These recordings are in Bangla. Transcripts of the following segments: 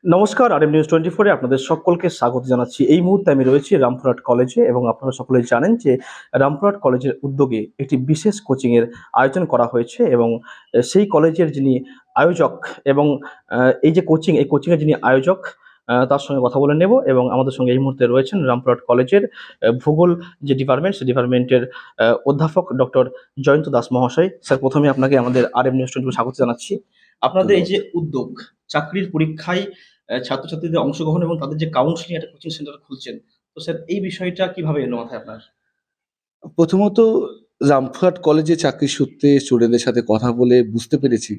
নমস্কার, আরএম নিউজ 24 এ আপনাদের সকলকে স্বাগত জানাচ্ছি। এই মুহূর্তে আমি রয়েছি রামপুরহাট কলেজে এবং আপনারা সকলেই জানেন যে রামপুরহাট কলেজের উদ্যোগে একটি বিশেষ কোচিং এর আয়োজন করা হয়েছে এবং সেই কলেজের যিনি আয়োজক এবং এই যে এই কোচিং এর যিনি আয়োজক তার সঙ্গে কথা বলে নেব এবং আমাদের সঙ্গে এই মুহূর্তে রয়েছেন রামপুরহাট কলেজের ভূগোল যে ডিপার্টমেন্ট সেই ডিপার্টমেন্টের অধ্যাপক ডক্টর জয়ন্ত দাস মহাশয়। স্যার, প্রথমে আপনাকে আমাদের আরএম নিউজ 24 স্বাগত জানাচ্ছি। আপনাদের এই যে উদ্যোগ, চাকরির পরীক্ষায় ছাত্রছাত্রীদের অংশগ্রহণ এবং তাদের যে কাউন্সিলিং একটা কোচিং সেন্টার খুলছেন, তো স্যার এই বিষয়টা কিভাবে এলো মাথায় আপনার? প্রথমত রামপুরহাট কলেজে চাকরির সূত্রে স্টুডেন্টদের সাথে কথা বলে বুঝতে পেরেছি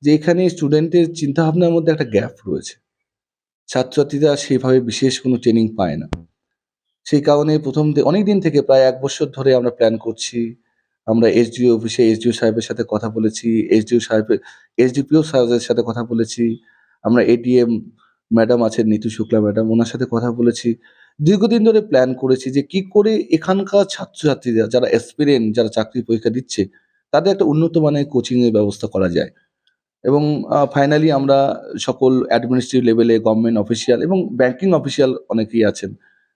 যে এখানে স্টুডেন্টের চিন্তাভাবনার মধ্যে একটা গ্যাপ রয়েছে। ছাত্রছাত্রীরা সেভাবে বিশেষ কোনো ট্রেনিং পায় না। সেই কারণে অনেকদিন থেকে প্রায় ১ বছর ধরে আমরা প্ল্যান করছি। আমরা এসডিও অফিসে এসডিও সাহেবের সাথে কথা বলেছি, এসডিপিও সাহেবের সাথে কথা বলেছি। আমরা এডিএম ম্যাডাম আছেন নিতু শুক্লা ম্যাডাম, ওনার সাথে কথা বলেছি। দীর্ঘদিন ধরে প্ল্যান করেছি যে কি করে এখানকার ছাত্রছাত্রীরা যারা এসপিরেন্ট, যারা চাকরির পরীক্ষা দিচ্ছে, তাদের একটা উন্নত মানের কোচিং এর ব্যবস্থা করা যায়। এবং ফাইনালি আমরা সকল অ্যাডমিনিস্ট্রেটিভ লেভেলে গভর্নমেন্ট অফিসিয়াল এবং ব্যাংকিং অফিসিয়াল অনেকেই আছেন,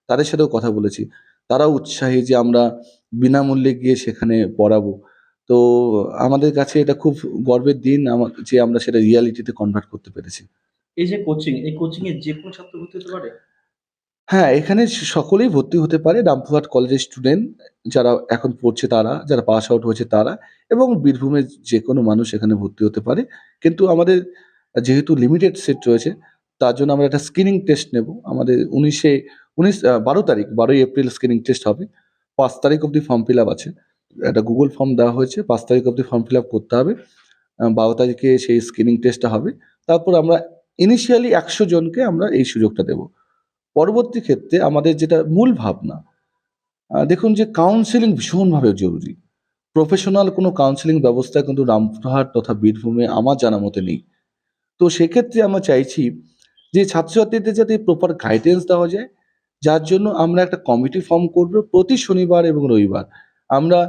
তাদের সাথেও কথা বলেছি। তারাও উৎসাহী যে আমরা বিনামূল্যে গিয়ে সেখানে পড়াবো। তো আমাদের কাছে এটা খুব গর্বের দিন যে আমরা সেটা রিয়ালিটিতে কনভার্ট করতে পেরেছি। এই যে কোচিং, এই কোচিং এ যে কোনো ছাত্র ভর্তি হতে পারে? হ্যাঁ, এখানে সকলেই ভর্তি হতে পারে। রামপুরহাট কলেজের স্টুডেন্ট যারা এখন পড়ছে তারা, যারা পাস আউট হয়েছে তারা এবং বীরভূমের যেকোনো মানুষ এখানে ভর্তি হতে পারে। কিন্তু আমাদের যেহেতু লিমিটেড সিট রয়েছে, তার জন্য আমরা একটা স্ক্রিনিং টেস্ট নেব। আমাদের ১২ তারিখ, ১২ই এপ্রিল স্ক্রিনিং টেস্ট হবে। ৫ তারিখ অব্দি ফর্ম ফিল আপ আছে। একটা গুগল ফর্ম দেওয়া হয়েছে। ৫ তারিখ অব্দি ফর্ম ফিল আপ করতে হবে। ১২ তারিখে সেই স্ক্রিনিং টেস্টটা হবে। তারপর আমরা ইনিশিয়ালি ১০০ জনকে আমরা এই সুযোগটা দেব। পরবর্তী ক্ষেত্রে আমাদের যেটা মূল ভাবনা, দেখুন যে কাউন্সেলিং ভীষণভাবে জরুরি। প্রফেশনাল কোনো কাউন্সেলিং ব্যবস্থা কিন্তু রামপুরহাট তথা বীরভূমে আমার জানা মতে নেই। তো সেক্ষেত্রে আমরা চাইছি যে ছাত্রছাত্রীদের যাতে প্রপার গাইডেন্স দেওয়া যায়, যার জন্য আমরা একটা কমিটি ফর্ম করব প্রতি শনিবার এবং রবিবার। আমরা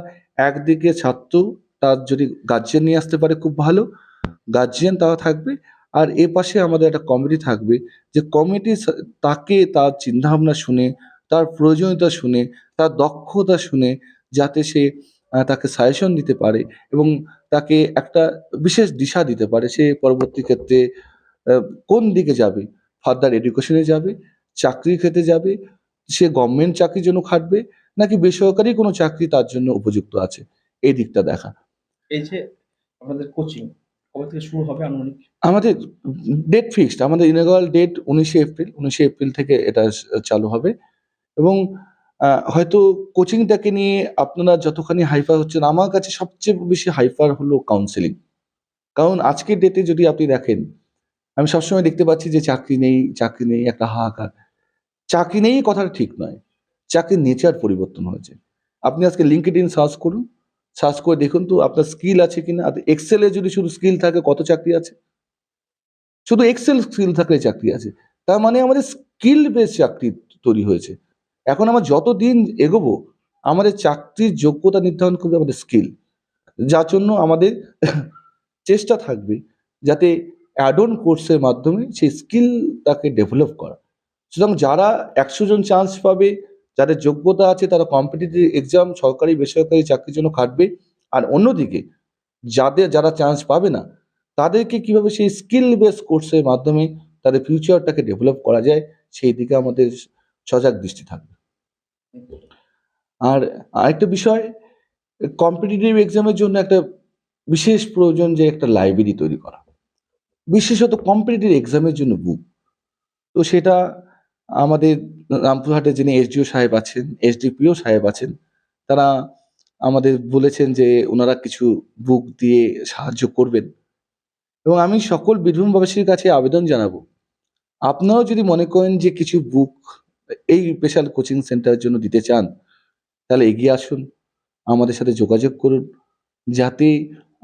একদিকে ছাত্র, তার যদি গার্জিয়ান নিয়ে আসতে পারে খুব ভালো, গার্জিয়ান তারা থাকবে। আর এপাশে আমাদের একটা কমিটি থাকবে, যে কমিটি তাকে তার চিন্তাভাবনা শুনে, তার প্রয়োজনীয়তা শুনে, তার দক্ষতা শুনে যাতে সে তাকে সাজেশন দিতে পারে এবং তাকে একটা বিশেষ দিশা দিতে পারে। সে পরবর্তী ক্ষেত্রে আ কোন দিকে যাবে? ফার্দার এডুকেশনে যাবে, চাকরির ক্ষেত্রে যাবে, সে গভর্নমেন্ট চাকরির জন্য খাটবে নাকি বেসরকারি কোনো চাকরি তার জন্য উপযুক্ত আছে, এই দিকটা দেখা। এই যে আপনাদের কোচিং কবে থেকে শুরু হবে আনুমানিক? আমাদের ডেট ফিক্সড। আমাদের ইনঅগারাল ডেট ১৯শে এপ্রিল। ১৯শে এপ্রিল থেকে এটা চালু হবে এবং হয়তো কোচিংটাকে নিয়ে আপনারা যতখানি হাইপার হচ্ছেন, আমার কাছে সবচেয়ে বেশি হাইপার হলো কাউন্সেলিং। কারণ আজকের ডেটে যদি আপনি দেখেন, আমি সবসময় দেখতে পাচ্ছি যে চাকরি নেই, চাকরি নেই একটা হাহাকার। চাকরি নেই কথাটা ঠিক নয়। চাকরির নেচার পরিবর্তন হয়েছে। আপনি আজকে LinkedIn সার্চ করুন। সার্চ করে দেখুন তো আপনার স্কিল আছে কিনা? আপনি এক্সেল এ যদি শুধু স্কিল থাকে কত চাকরি আছে? শুধু এক্সেল স্কিল থাকলে চাকরি আছে। তার মানে আমাদের স্কিল বেস চাকরি তৈরি হয়েছে। এখন আমরা যত দিন এগোবো, আমাদের চাকরির যোগ্যতা নির্ধারণ করবে আমাদের স্কিল। যার জন্য আমাদের চেষ্টা থাকবে যাতে অ্যাড অন কোর্সের মাধ্যমে সেই স্কিলটাকে ডেভেলপ করা। সুতরাং যারা ১০০ জন চান্স পাবে, যাদের যোগ্যতা আছে তারা কম্পিটিটিভ এক্সাম সরকারি বেসরকারি চাকরির জন্য খাটবে। আর অন্যদিকে যারা চান্স পাবে না, তাদেরকে কিভাবে সেই স্কিল বেস কোর্সের মাধ্যমে তাদের ফিউচারটাকে ডেভেলপ করা যায়, সেই দিকে আমাদের সজাগ দৃষ্টি থাকবে। আর আরেকটা বিষয়, কম্পিটিটিভ এক্সামের জন্য একটা বিশেষ প্রয়োজন যে একটা লাইব্রেরি তৈরি করা। বিশেষত কম্পিটিটিভ এক্সামের জন্য বুক। তো সেটা আমাদের রামপুরহাটে যিনি এসডিও সাহেব আছেন, এসডিপিও সাহেব আছেন, তারা আমাদের বলেছেন যে ওনারা কিছু বুক দিয়ে সাহায্য করবেন। এবং আমি সকল বীরভূমবাসীর কাছে আবেদন জানাবো, আপনারাও যদি মনে করেন যে কিছু বুক এই স্পেশাল কোচিং সেন্টারের জন্য দিতে চান, তাহলে এগিয়ে আসুন, আমাদের সাথে যোগাযোগ করুন। যাতে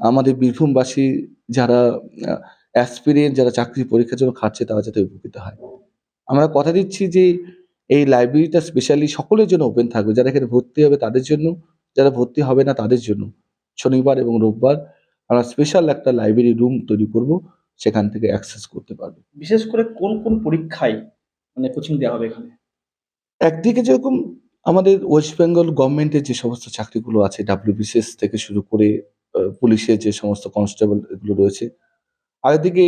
আমাদের বীরভূমবাসী যারা অ্যাসপিরেন্ট, যারা চাকরির পরীক্ষার জন্য খাটছে তারা যাতে উপকৃত হয়। আমরা কথা দিচ্ছি যে এই লাইব্রেরিটা স্পেশালি সকলের জন্য ওপেন থাকবে। যারা এখানে ভর্তি হবে তাদের জন্য, যারা ভর্তি হবে না তাদের জন্য। শনিবার এবং রোববার আমরা স্পেশাল একটা লাইব্রেরি রুম তৈরি করব। সেখান থেকে অ্যাক্সেস করতে পারবে। বিশেষ করে কোন কোন পরীক্ষায় মানে কোচিং দেওয়া হবে এখানে? একদিকে যেরকম আমাদের ওয়েস্ট বেঙ্গল গভর্নমেন্টের যে সমস্ত চাকরিগুলো আছে, WBCS থেকে শুরু করে পুলিশের যে সমস্ত কনস্টেবল এগুলো রয়েছে, আরেকদিকে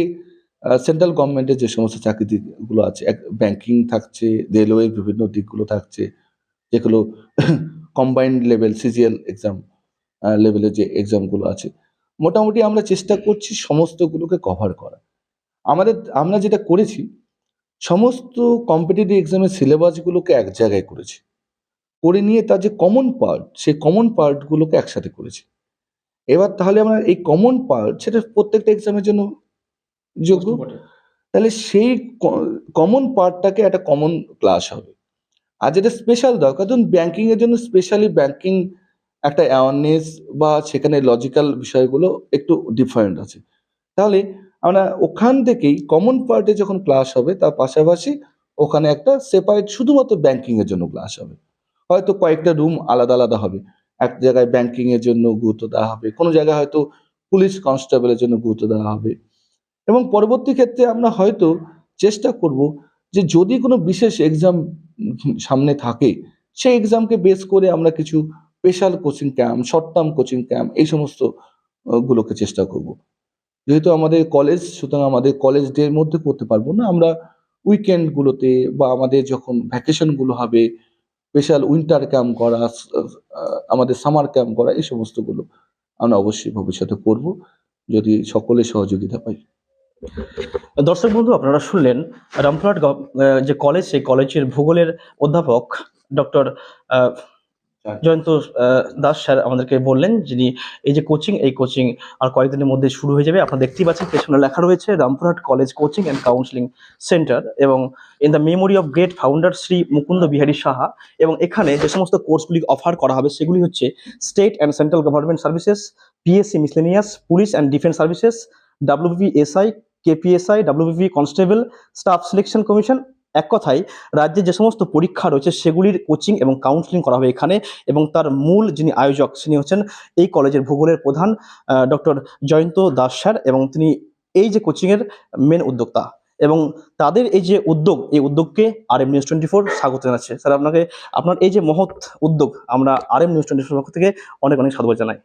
সেন্ট্রাল গভর্নমেন্টের যে সমস্ত চাকরি দিকগুলো আছে, ব্যাংকিং থাকছে, রেলওয়ের বিভিন্ন দিকগুলো থাকছে, যেগুলো কম্বাইন্ড লেভেল CGL এক্সাম লেভেলের যে এক্সামগুলো আছে। মোটামুটি আমরা চেষ্টা করছি সমস্তগুলোকে কভার করা। আমরা যেটা করেছি, সমস্ত কম্পিটিটিভ এক্সামের সিলেবাসগুলোকে এক জায়গায় করেছি। করে নিয়ে তার যে কমন পার্ট, সেই কমন পার্টগুলোকে একসাথে করেছি। এবার তাহলে আমরা এই কমন পার্ট সেটা প্রত্যেকটা এক্সামের জন্য যোগ্য। তাহলে সেই কমন পার্টটাকে একটা কমন ক্লাস হবে। আর যেটা স্পেশাল দরকার, ধরুন ব্যাংকিং এর জন্য স্পেশালি ব্যাংকিং একটা অ্যাওয়ারনেস বা সেখানে লজিক্যাল বিষয়গুলো একটু ডিফারেন্ট আছে। তাহলে আমরা ওখান থেকেই কমন পার্টে যখন ক্লাস হবে তার পাশাপাশি ওখানে একটা সেপারেট শুধুমাত্র ব্যাংকিং এর জন্য ক্লাস হবে। হয়তো কয়েকটা রুম আলাদা আলাদা হবে। এক জায়গায় ব্যাংকিং এর জন্য গুরুত্ব দেওয়া হবে, কোনো জায়গায় হয়তো পুলিশ কনস্টেবলের জন্য গুরুত্ব দেওয়া হবে। এবং পরবর্তী ক্ষেত্রে আমরা হয়তো চেষ্টা করব যে যদি কোনো বিশেষ এক্সাম সামনে থাকে, সেই এক্সামকে বেস করে আমরা কিছু special coaching camp, short term coaching camp এই সমস্ত গুলোকে চেষ্টা করব। যেহেতু আমাদের কলেজ, সুতরাং আমাদের কলেজ ডে এর মধ্যে করতে পারবো না, আমরা উইকেন্ড গুলোতে বা আমাদের যখন ভ্যাকেশন গুলো হবে, স্পেশাল উইন্টার ক্যাম্প করা, আমাদের সামার ক্যাম্প করা, এই সমস্তগুলো আমরা অবশ্যই ভবিষ্যতে করব, যদি সকলের সহযোগিতা পাই। দর্শক বন্ধু, আপনারা শুনলেন রামপুরহাট যে কলেজ, সেই কলেজের ভূগোলের অধ্যাপক ডক্টর জয়ন্ত দাস স্যার আমাদেরকে বললেন, যিনি এই যে কোচিং, এই কোচিং আর কয়েকদিনের মধ্যে শুরু হয়ে যাবে। আপনারা দেখতেই পাচ্ছেন পেছনে লেখা রয়েছে Rampurhat college coaching and counselling centre, এবং in the memory of great founder Shri Mukunda Bihari Saha. এবং এখানে যে সমস্ত কোর্সগুলি অফার করা হবে সেগুলি হচ্ছে state and central government services, PSC miscellaneous, police and defence services, WBSI, KPSI, WBP constable, staff selection commission. এক কথায় রাজ্যে যে সমস্ত পরীক্ষা রয়েছে সেগুলির কোচিং এবং কাউন্সিলিং করা হবে এখানে। এবং তার মূল যিনি আয়োজক, তিনি হচ্ছেন এই কলেজের ভূগোলের প্রধান ডক্টর জয়ন্ত দাস স্যার, এবং তিনি এই যে কোচিংয়ের মেন উদ্যোক্তা। এবং তাদের এই যে উদ্যোগ, এই উদ্যোগকে RM News 24 স্বাগত জানাচ্ছে। স্যার, আপনাকে আপনার এই যে মহৎ উদ্যোগ আমরা RM News 24 পক্ষ থেকে অনেক অনেক সাধুবাদ জানাই।